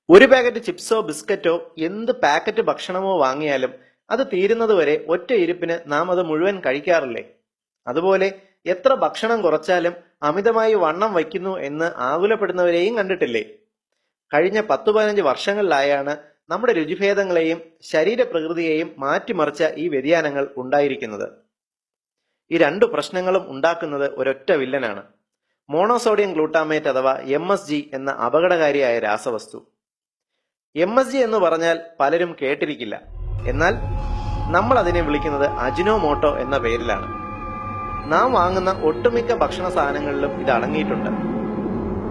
ഒരു പാക്കറ്റ് ചിപ്സോ ബിസ്ക്കറ്റോ എന്ത് പാക്കറ്റ് ഭക്ഷണമോ വാങ്ങിയാലും അത് തീരുന്നതുവരെ ഒറ്റ ഇരിപ്പിന് നാം അത് മുഴുവൻ കഴിക്കാറില്ലേ? അതുപോലെ എത്ര ഭക്ഷണം കുറച്ചാലും അമിതമായി വണ്ണം വയ്ക്കുന്നു എന്ന് ആകുലപ്പെടുന്നവരെയും കണ്ടിട്ടില്ലേ? കഴിഞ്ഞ 10-15 വർഷങ്ങളിലായാണ് നമ്മുടെ രുചിഭേദങ്ങളെയും ശരീരപ്രകൃതിയെയും മാറ്റിമറിച്ച ഈ വ്യതിയാനങ്ങൾ ഉണ്ടായിരിക്കുന്നത്. ഈ രണ്ടു പ്രശ്നങ്ങളും ഉണ്ടാക്കുന്നത് ഒരൊറ്റ വില്ലനാണ്: മോണോസോഡിയം ഗ്ലൂട്ടാമേറ്റ് അഥവാ MSG എന്ന അപകടകാരിയായ രാസവസ്തു. MSG എന്ന് പറഞ്ഞാൽ പലരും കേട്ടിരിക്കില്ല. എന്നാൽ നമ്മൾ അതിനെ വിളിക്കുന്നത് അജിനോമോട്ടോ എന്ന പേരിലാണ്. നാം വാങ്ങുന്ന ഒട്ടുമിക്ക ഭക്ഷണ സാധനങ്ങളിലും ഇത് അടങ്ങിയിട്ടുണ്ട്.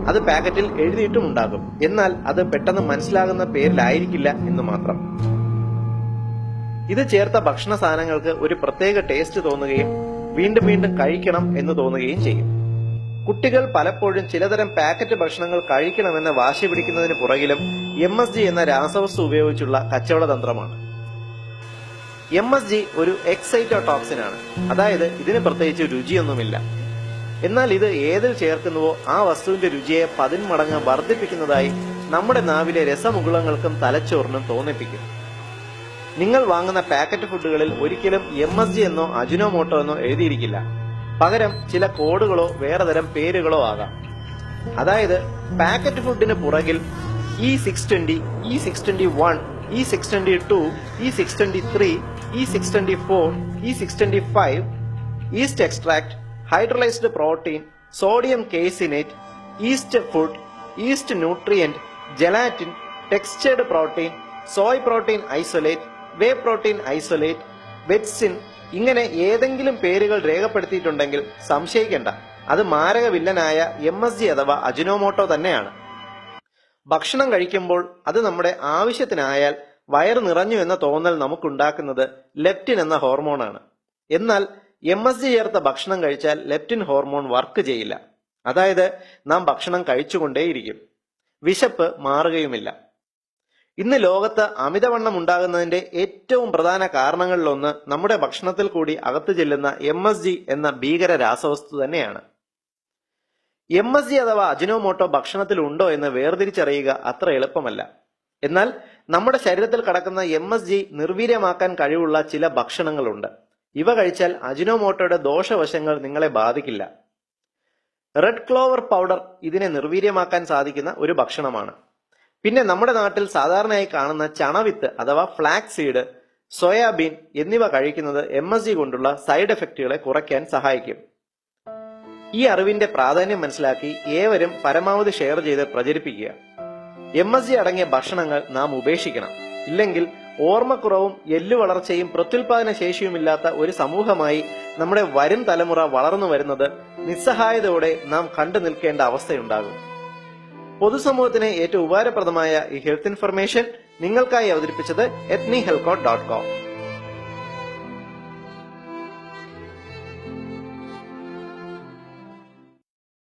അത് പാക്കറ്റിൽ എഴുതിയിട്ടുമുണ്ടാകും. എന്നാൽ അത് പെട്ടെന്ന് മനസ്സിലാകുന്ന പേരിലായിരിക്കില്ല എന്ന് മാത്രം. ഇത് ചേർത്ത ഭക്ഷണ സാധനങ്ങൾക്ക് ഒരു പ്രത്യേക ടേസ്റ്റ് തോന്നുകയും വീണ്ടും വീണ്ടും കഴിക്കണം എന്ന് തോന്നുകയും ചെയ്യും. കുട്ടികൾ പലപ്പോഴും ചിലതരം പാക്കറ്റ് ഭക്ഷണങ്ങൾ കഴിക്കണമെന്ന് വാശി പിടിക്കുന്നതിന് പുറകിലും MSG എന്ന രാസവസ്തു ഉപയോഗിച്ചുള്ള കച്ചവട തന്ത്രമാണ്. MSG ഒരു എക്സൈറ്റോടോക്സിൻ ആണ്. അതായത് ഇതിന് പ്രത്യേകിച്ച് രുചിയൊന്നുമില്ല. എന്നാൽ ഇത് ഏതിൽ ചേർക്കുന്നുവോ ആ വസ്തുവിന്റെ രുചിയെ 10 മടങ്ങ് വർദ്ധിപ്പിക്കുന്നതായി നമ്മുടെ നാവിലെ രസമുകുളങ്ങൾക്കും തലച്ചോറിനും തോന്നിപ്പിക്കും. നിങ്ങൾ വാങ്ങുന്ന പാക്കറ്റ് ഫുഡുകളിൽ ഒരിക്കലും MSG എന്നോ അജിനോമോട്ടോ എന്നോ എഴുതിയിരിക്കില്ല. പകരം ചില കോഡുകളോ വേറെ തരം പേരുകളോ ആകാം. അതായത് പാക്കറ്റ് ഫുഡിന് പുറകിൽ E620, E621, E622, E623, E624, E625, yeast extract, hydrolysed protein, sodium caseinate, yeast food, yeast nutrient, gelatin, textured protein, soy protein isolate, whey protein isolate, vetsin ഇങ്ങനെ ഏതെങ്കിലും പേരുകൾ രേഖപ്പെടുത്തിയിട്ടുണ്ടെങ്കിൽ സംശയിക്കേണ്ട, അത് മാരക വില്ലനായ MSG അഥവാ അജിനോമോട്ടോ തന്നെയാണ്. ഭക്ഷണം കഴിക്കുമ്പോൾ അത് നമ്മുടെ ആവശ്യത്തിനായാൽ വയറ് നിറഞ്ഞു എന്ന തോന്നൽ നമുക്കുണ്ടാക്കുന്നത് ലെപ്റ്റിൻ എന്ന ഹോർമോണാണ്. എന്നാൽ MSG ചേർത്ത ഭക്ഷണം കഴിച്ചാൽ ലെപ്റ്റിൻ ഹോർമോൺ വർക്ക് ചെയ്യില്ല. അതായത് നാം ഭക്ഷണം കഴിച്ചുകൊണ്ടേയിരിക്കും, വിശപ്പ് മാറുകയുമില്ല. ഇന്ന് ലോകത്ത് അമിതവണ്ണം ഉണ്ടാകുന്നതിന്റെ ഏറ്റവും പ്രധാന കാരണങ്ങളിലൊന്ന് നമ്മുടെ ഭക്ഷണത്തിൽ കൂടി അകത്തു ചെല്ലുന്ന MSG എന്ന ഭീകര രാസവസ്തു തന്നെയാണ്. MSG അഥവാ അജിനോമോട്ടോ ഭക്ഷണത്തിൽ ഉണ്ടോ എന്ന് വേർതിരിച്ചറിയുക അത്ര എളുപ്പമല്ല. എന്നാൽ നമ്മുടെ ശരീരത്തിൽ കടക്കുന്ന MSG നിർവീര്യമാക്കാൻ കഴിവുള്ള ചില ഭക്ഷണങ്ങളുണ്ട്. ഇവ കഴിച്ചാൽ അജിനോമോട്ടോയുടെ ദോഷവശങ്ങൾ നിങ്ങളെ ബാധിക്കില്ല. റെഡ് ക്ലോവർ പൗഡർ ഇതിനെ നിർവീര്യമാക്കാൻ സാധിക്കുന്ന ഒരു ഭക്ഷണമാണ്. പിന്നെ നമ്മുടെ നാട്ടിൽ സാധാരണയായി കാണുന്ന ചണവിത്ത് അഥവാ ഫ്ലാക്സ് സീഡ്, സോയാബീൻ എന്നിവ കഴിക്കുന്നത് MSG കൊണ്ടുള്ള സൈഡ് എഫക്റ്റുകളെ കുറയ്ക്കാൻ സഹായിക്കും. ഈ അറിവിന്റെ പ്രാധാന്യം മനസ്സിലാക്കി ഏവരും പരമാവധി ഷെയർ ചെയ്ത് പ്രചരിപ്പിക്കുക. MSG അടങ്ങിയ ഭക്ഷണങ്ങൾ നാം ഉപേക്ഷിക്കണം. ഇല്ലെങ്കിൽ ഓർമ്മക്കുറവും എല്ലു വളർച്ചയും പ്രത്യുൽപാദന ശേഷിയുമില്ലാത്ത ഒരു സമൂഹമായി നമ്മുടെ വരും തലമുറ വളർന്നു വരുന്നത് നിസ്സഹായതയോടെ നാം കണ്ടു നിൽക്കേണ്ട അവസ്ഥയുണ്ടാകും. പൊതുസമൂഹത്തിന് ഏറ്റവും ഉപകാരപ്രദമായ ഈ ഹെൽത്ത് ഇൻഫർമേഷൻ നിങ്ങൾക്കായി അവതരിപ്പിച്ചത് ethnihealthcode.com.